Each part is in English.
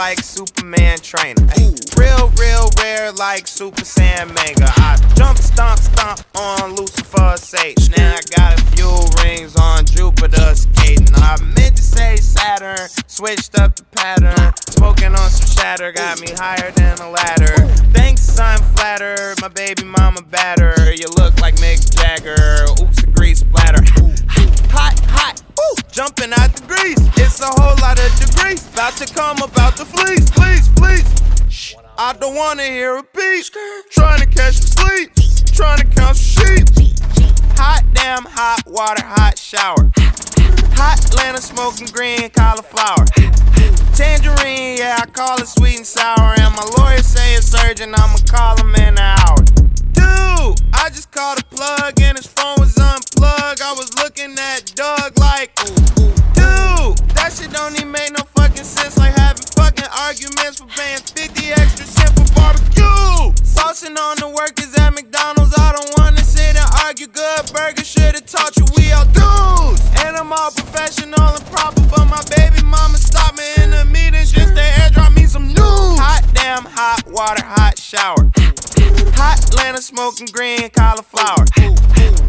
like Superman trainer. Real rare like Super Saiyan Mega. I jump, stomp on Lucifer's Satan. Now I got a few rings on Jupiter skating. I meant to say Saturn, switched up the pattern. Smoking on some shatter, got me higher than a ladder. Thanks, son, flatter, my baby mama batter. You look like Mick Jagger, oops, the grease splatter. Hot, ooh, jumping out the grease. It's a whole lot of degrees, about to come about the fleece. Please, shh, I don't wanna hear a beat. Trying to catch some sleep, trying to count some sheep. Hot damn, hot water, hot shower. Hot Atlanta smoking green cauliflower. Tangerine, yeah, I call it sweet and sour. And my lawyer say it's urgent, I'ma call him in an hour. Dude, I just called a plug and his phone was unplugged. I was looking at Doug like, dude, that shit don't even make no fucking sense. Like having fucking arguments for paying 50 extra cents for barbecue. Saucing on the workers at McDonald's. I don't wanna sit and argue. Good burger should've taught you we all dudes. And I'm all professional and proper, but my baby mama stopped me in the meetings just to airdrop me some news. Hot damn, hot water, hot shower. Hot Atlanta smoking green cauliflower.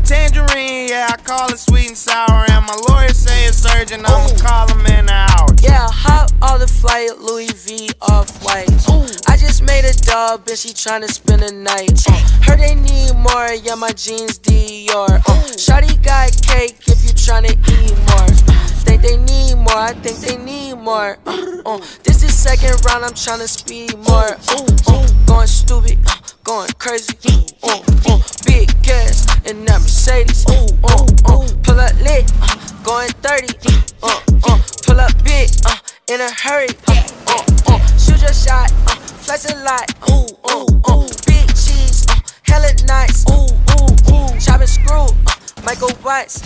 Tangerine, yeah, I call it sweet and sour. And my lawyer say it's urgent, I'ma call him in an hour. Yeah, hop on the flight, Louis V off-white. I just made a dub and she tryna spend a night. Heard they need more, yeah, my jeans Dior. Shawty got cake if you tryna eat more. Think they need more, I think they need more. This is second round, I'm tryna speed more. Going stupid, going crazy. Big gas in that Mercedes. Pull up lit, going 30. Pull up big, in a hurry. Shoot your shot, flex a lot. Big cheese, hella nice. Chop and screw, Michael Watts.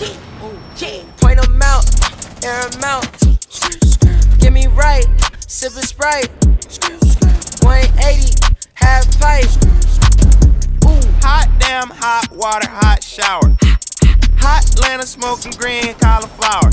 Point them out, air them out. Get me right, sippin' Sprite. 180, half pipe. Hot damn, hot water, hot shower. Hot Atlanta smoking green cauliflower.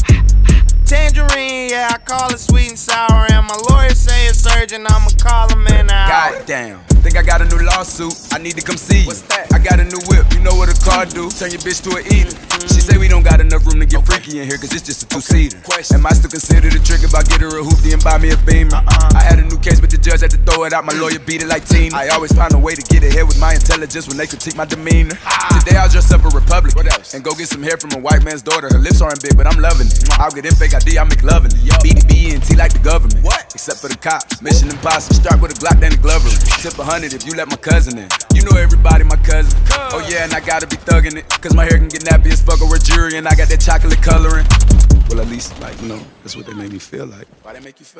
Tangerine, yeah, I call it sweet and sour. And my lawyer say it's urgent, I'ma call him in an hour. Goddamn, think I got a new lawsuit, I need to come see you. What's that? I got a new whip, you know what a car do? Turn your bitch to an eater. She say we don't got enough room to get freaky in here, cause it's just a two-seater. Am I still considered a trick if I get her a hoopty and buy me a Beamer? I had a new case, but the judge had to throw it out. My lawyer beat it like Tina. I always find a way to get ahead with my intelligence when they critique my demeanor. Today I'll dress up a Republican and go get some hair from a white man's daughter. Her lips aren't big, but I'm loving it. I'll get in fake ID, I make loving it. BDB&T like the government. Except for the cops. Mission impossible. Start with a Glock, then a Glover. Tip 100 if you let my cousin in. You know everybody, my cousin. Oh yeah, and I gotta be thugging it, cause my hair can get nappy as fuck or wear jewelry, and I got that chocolate coloring. Well, at least, like, you know, that's what they make me feel like. Why they make you feel